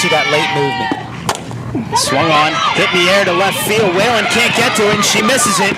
See that late movement. Swung on, hit in the air to left field. Whalen can't get to it, and she misses it.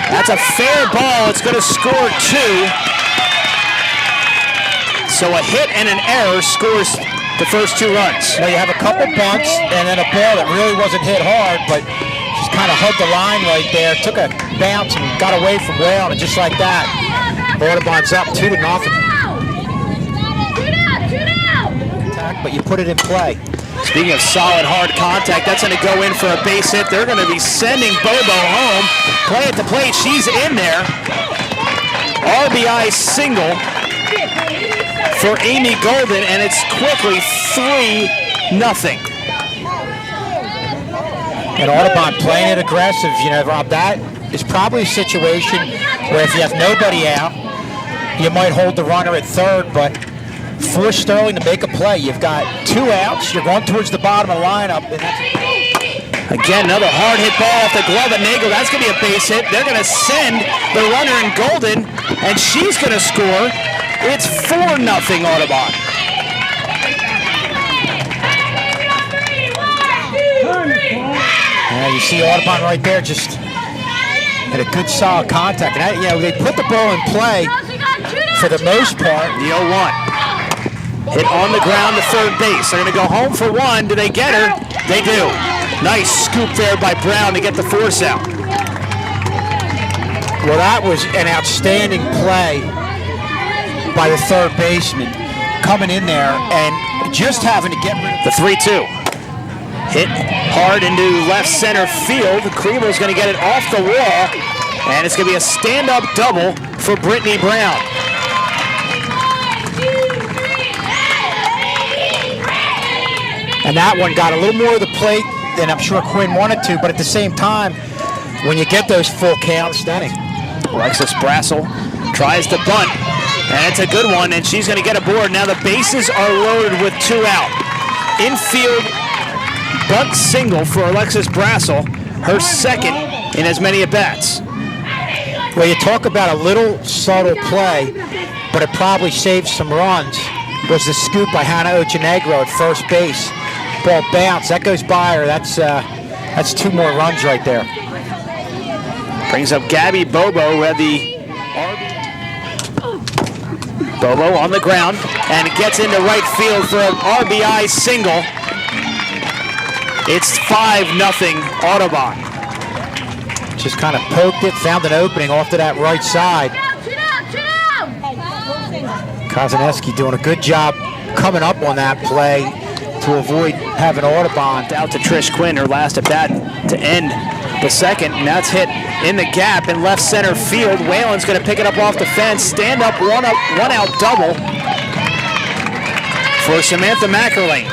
That's a fair ball. It's going to score 2. So a hit and an error scores the first 2 runs. Well, you have a couple bunts and then a ball that really wasn't hit hard, but just kind of hugged the line right there. Took a bounce and got away from Whalen, and just like that, Audubon's up 2-0. But you put it in play. Speaking of solid, hard contact, that's going to go in for a base hit. They're going to be sending Bobo home. Play at the plate. She's in there. RBI single for Amy Golden, and it's quickly 3-0. And Audubon playing it aggressive. You know, Rob, that is probably a situation where if you have nobody out, you might hold the runner at third, but force Sterling to make a play. You've got 2 outs. You're going towards the bottom of the lineup. And that's again, another hard hit ball off the glove of Nagel. That's going to be a base hit. They're going to send the runner in Golden, and she's going to score. It's 4-0 Audubon. Yeah, you see Audubon right there, just had a good solid contact. And you know, they put the ball in play for the most part. The 0-1. Hit on the ground to third base. They're going to go home for 1. Do they get her? They do. Nice scoop there by Brown to get the force out. Well, that was an outstanding play by the third baseman, coming in there and just having to get rid of the 3-2. Hit hard into left center field. Creemel's going to get it off the wall, and it's going to be a stand-up double for Brittany Brown. And that one got a little more of the plate than I'm sure Quinn wanted to, but at the same time, when you get those full counts, stunning. Alexis Brassel tries to bunt, and it's a good one, and she's going to get aboard. Now the bases are loaded with 2 out. Infield bunt single for Alexis Brassel, her second in as many at-bats. Well, you talk about a little subtle play, but it probably saved some runs, was the scoop by Hannah Ochenegro at first base. Ball bounce, that goes by her. That's 2 more runs right there. Brings up Gabby Bobo, who had the Bobo on the ground and gets into right field for an RBI single. It's 5-0 Audubon. Just kind of poked it, found an opening off to that right side. Kozaneski doing a good job coming up on that play to avoid having Audubon. Out to Trish Quinn, her last at bat to end the second, and that's hit in the gap in left center field. Whalen's going to pick it up off the fence. Stand up, one out double for Samantha McErlane.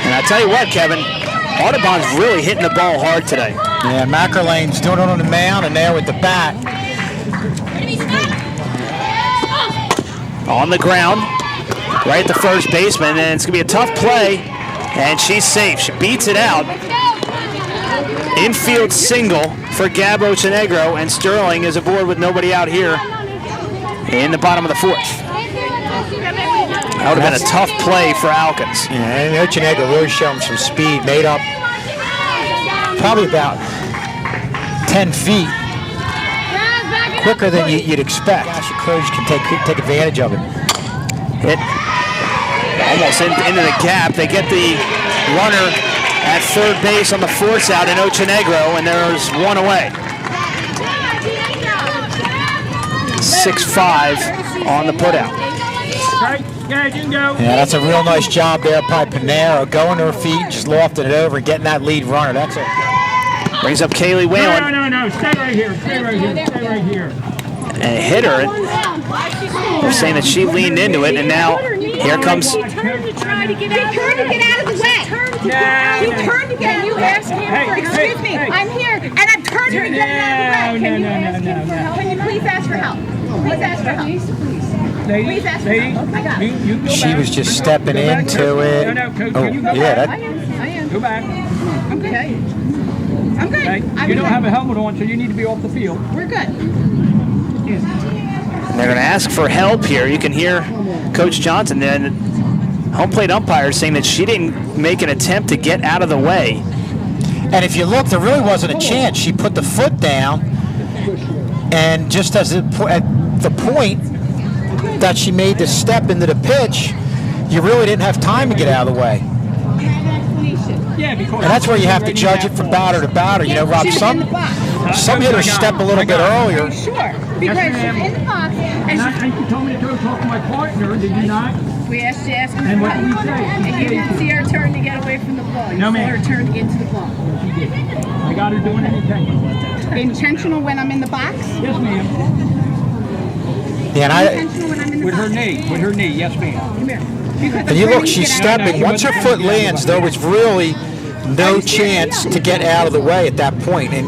And I tell you what, Kevin, Audubon's really hitting the ball hard today. Yeah, McErlane's doing it on the mound and there with the bat. On the ground, right at the first baseman, and it's going to be a tough play, and she's safe. She beats it out. Infield single for Gab Ochenegro, and Sterling is aboard with nobody out here in the bottom of the 4th. That would have been a tough play for Alkins. Yeah, and Ochenegro really showing some speed, made up probably about 10 feet. Quicker than you'd expect. Gosh, your coach can take advantage of it. Hit almost into the gap. They get the runner at third base on the force out in Ochenegro, and there's 1 away. 6-5 on the putout. Yeah, that's a real nice job there by Panero, going to her feet, just lofting it over and getting that lead runner. That's it. Brings up Kaylee Whalen. No, stay right here, stay right here. And hit her. They're saying that she leaned into it, and now here comes. She turned to try to get out of the way. She turned to get out of the way. You asked him for, excuse me, I'm here, and I'm turning to get out of the way. Can you ask him for help? Can you please ask for help? Please ask for help. Please ask for help. I got it. She was just stepping into it. Oh, yeah, I am. Go back. I'm good. I'm good. Okay. You don't have a helmet on, so you need to be off the field. We're good. And they're going to ask for help here. You can hear Coach Johnson then home plate umpire saying that she didn't make an attempt to get out of the way. And if you look, there really wasn't a chance. She put the foot down, and just as at the point that she made the step into the pitch, you really didn't have time to get out of the way. And that's where you have to judge it from batter to batter. You know, Rob, some hitters step a little bit earlier. Sure, because she's in the box. And you told me to go talk to my partner, did you not? We asked you to And what did you say? and you didn't see her turn to get away from the ball. You No, saw ma'am. her turn to get to the ball. I got her doing it intentional. Intentional when I'm in the box? Yes, ma'am. Yeah, and Intentional when I'm in the With box? her knee. With her knee. Yes, ma'am. Come here. Because And you I'm look, trying to she's get out of stepping. Once her foot lands, there was really no chance to get out of the way at that point at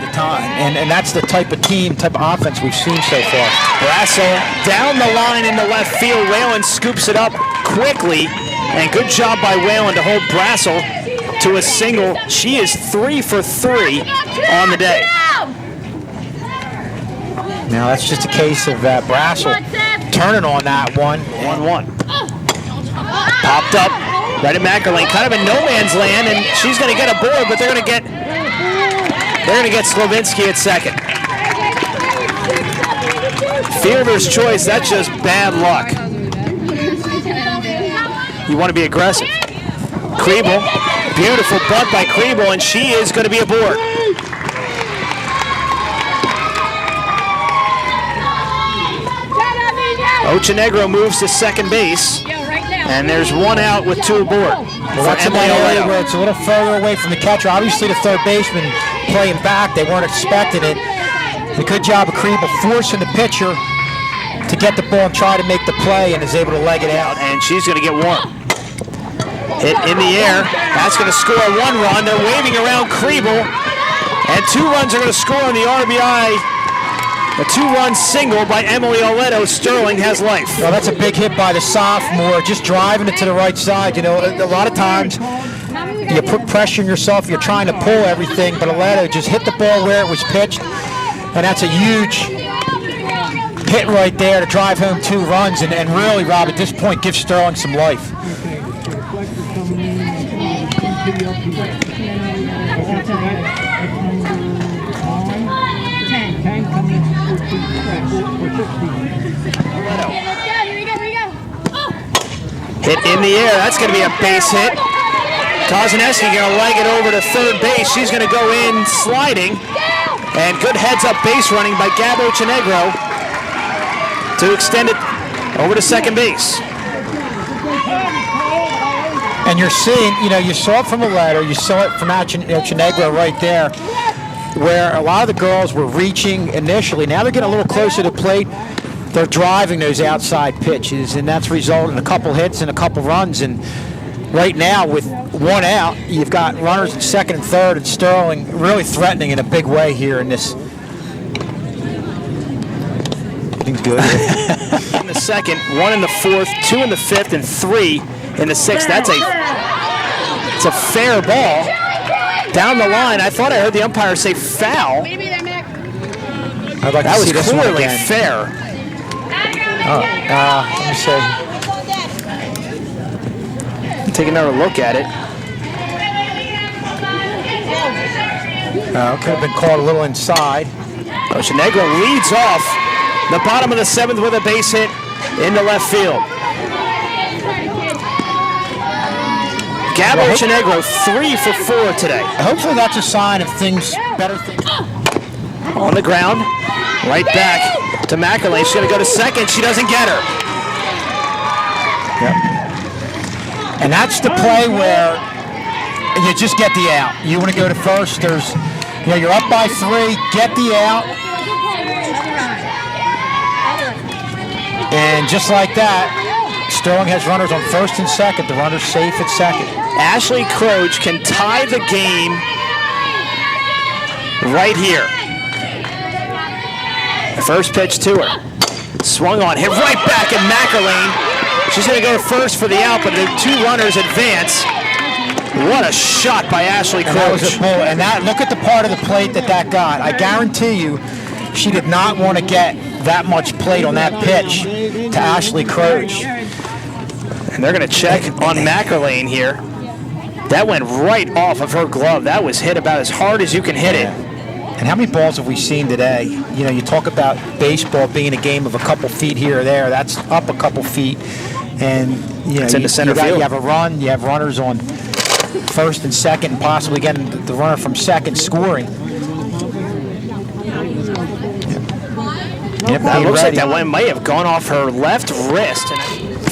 the time. And that's the type of offense we've seen so far. Brassel down the line in the left field. Whalen scoops it up quickly, and good job by Whalen to hold Brassel to a single. She is 3 for 3 on the day. Now that's just a case of Brassel turning on that one. 1-1. Popped up right at Mackerlane, kind of in no man's land, and she's going to get a board, but they're going to get Slovinsky at second. Fielder's choice. That's just bad luck. You want to be aggressive. Kriebel, beautiful bunt by Kriebel, and she is going to be aboard. Ochenegro moves to second base, and there's one out with 2 aboard. Well, that's in that area where it's a little further away from the catcher. Obviously, the third baseman playing back. They weren't expecting it. A good job of Kriebel forcing the pitcher to get the ball and try to make the play, and is able to leg it out. And she's going to get one. Hit in the air. That's going to score 1 run. They're waving around Kriebel, and 2 runs are going to score on the RBI. A 2-run single by Emily Oleto. Sterling has life. Well, that's a big hit by the sophomore, just driving it to the right side. You know, a lot of times you put pressure on yourself, you're trying to pull everything, but Oleto just hit the ball where it was pitched, and that's a huge hit right there to drive home 2 runs, and really, Rob, at this point, give Sterling some life. Hit in the air. That's going to be a base hit. Kozaneski going to leg it over to third base. She's going to go in sliding. And good heads-up base running by Gabo Ochenegro to extend it over to second base. And you're seeing, you know, you saw it from Oleto, you saw it from Ochenegro right there, where a lot of the girls were reaching initially. Now they're getting a little closer to plate. They're driving those outside pitches, and that's resulted in a couple hits and a couple runs. And right now, with 1 out, you've got runners in second and third, and Sterling really threatening in a big way here in this. Everything's good. In the second, 1 in the fourth, 2 in the fifth, and 3 in the sixth. It's a fair ball down the line. I thought I heard the umpire say foul. I'd like That to was see this one clearly again. fair. Let me see. Take another look at it. Could have been called a little inside. Ochenegro leads off the bottom of the 7th with a base hit into left field. Gabo Ochenegro 3 for 4 today. Hopefully that's a sign of better things. On the ground, right back to Mackerlane. She's going to go to second. She doesn't get her. Yep. And that's the play where you just get the out. You want to go to first. You're up by 3. Get the out. And just like that, Sterling has runners on first and second. The runner's safe at second. Ashley Croge can tie the game right here. The first pitch to her. Swung on, hit right back at Mackerlane. She's going to go first for the out, but the 2 runners advance. What a shot by Ashley And that was a Croge. bull. And look at the part of the plate that got. I guarantee you, she did not want to get that much plate on that pitch to Ashley Croge. And they're going to check on McElwain here. That went right off of her glove. That was hit about as hard as you can hit it. And how many balls have we seen today? You know, you talk about baseball being a game of a couple feet here or there. That's up a couple feet. And, you know, it's in the center field. You have a run. You have runners on first and second, and possibly getting the runner from second scoring. Yep, that looks like that one might have gone off her left wrist.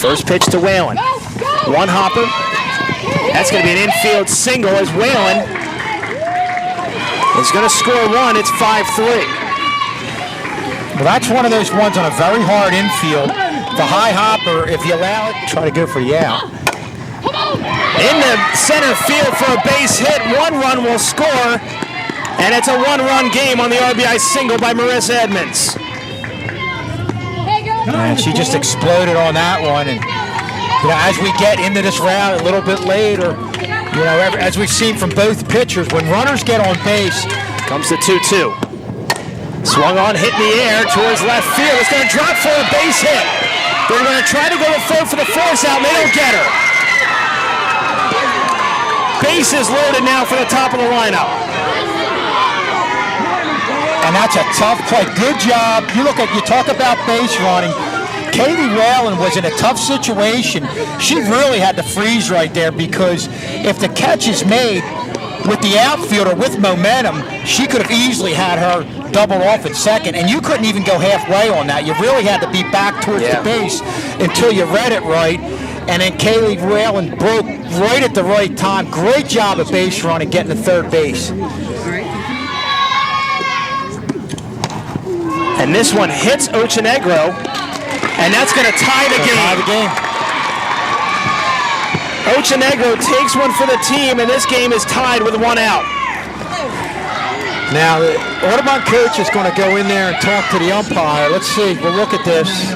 First pitch to Whalen. One hopper. That's going to be an infield single as Whalen is going to score one. It's 5-3. Well, that's one of those ones on a very hard infield. The high hopper, if you allow it, try to go for the out. In the center field for a base hit. One run will score, and it's a one-run game on the RBI single by Marissa Edmonds. And she just exploded on that one. And you know, as we get into this round a little bit later, you know, as we've seen from both pitchers, when runners get on base, comes the 2-2. Swung on, hit in the air towards left field. It's going to drop for a base hit. They're going to try to go to third for the force out, and they don't get her. Bases loaded now for the top of the lineup. And that's a tough play. Good job. You talk about base running. Kaylee Whalen was in a tough situation. She really had to freeze right there, because if the catch is made with the outfielder with momentum, she could have easily had her double off at second, and you couldn't even go halfway on that. You really had to be back towards the base until you read it right. And then Kaylee Whalen broke right at the right time. Great job of base running, getting to third base. And this one hits Ochenegro, and that's going to tie the game. Ochenegro takes one for the team, and this game is tied with one out. Now, the Audubon coach is going to go in there and talk to the umpire. Let's see. We'll look at this.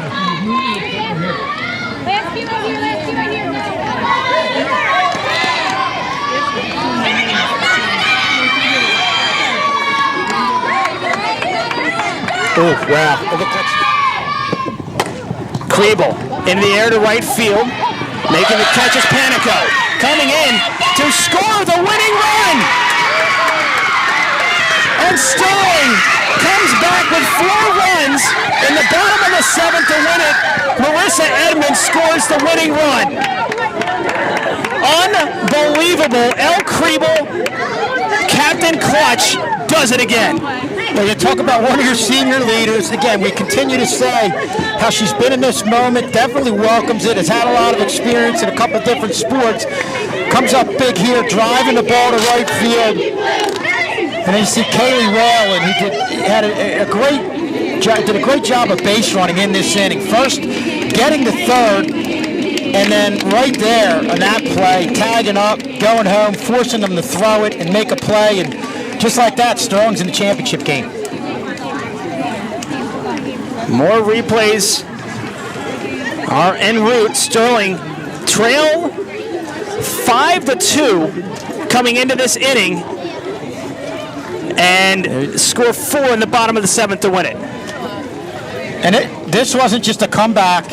Oh, wow. Kriebel in the air to right field, making the catch is Panico. Coming in to score the winning run. And Sterling comes back with 4 runs in the bottom of the 7th to win it. Marissa Edmonds scores the winning run. Unbelievable. El Kriebel, Captain Clutch, does it again. Well, you talk about one of your senior leaders. Again, we continue to say how she's been in this moment, definitely welcomes it, has had a lot of experience in a couple different sports. Comes up big here, driving the ball to right field. And then you see Kaylee Whalen, who did a great job of base running in this inning. First, getting to third, and then right there on that play, tagging up, going home, forcing them to throw it and make a play. And just like that, Sterling's in the championship game. More replays are en route. Sterling trail 5-2 coming into this inning, and score 4 in the bottom of the 7th to win it. And this wasn't just a comeback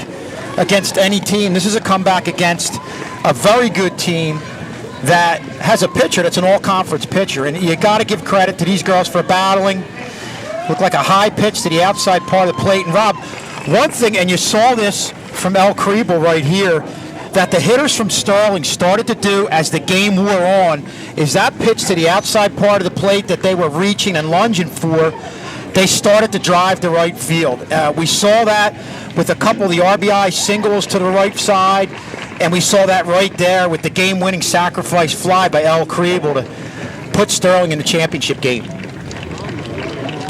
against any team. This is a comeback against a very good team that has a pitcher that's an all-conference pitcher. And you got to give credit to these girls for battling. Looked like a high pitch to the outside part of the plate. And Rob, one thing, and you saw this from El Kriebel right here, that the hitters from Sterling started to do as the game wore on, is that pitch to the outside part of the plate that they were reaching and lunging for, they started to drive to right field. We saw that with a couple of the RBI singles to the right side, and we saw that right there with the game-winning sacrifice fly by El Kriebel to put Sterling in the championship game.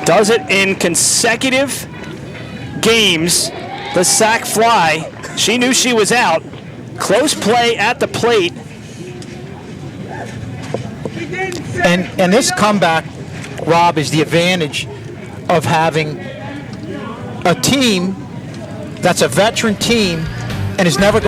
Does it in consecutive games, the sac fly. She knew she was out. Close play at the plate. And this comeback, Rob, is the advantage of having a team that's a veteran team and is never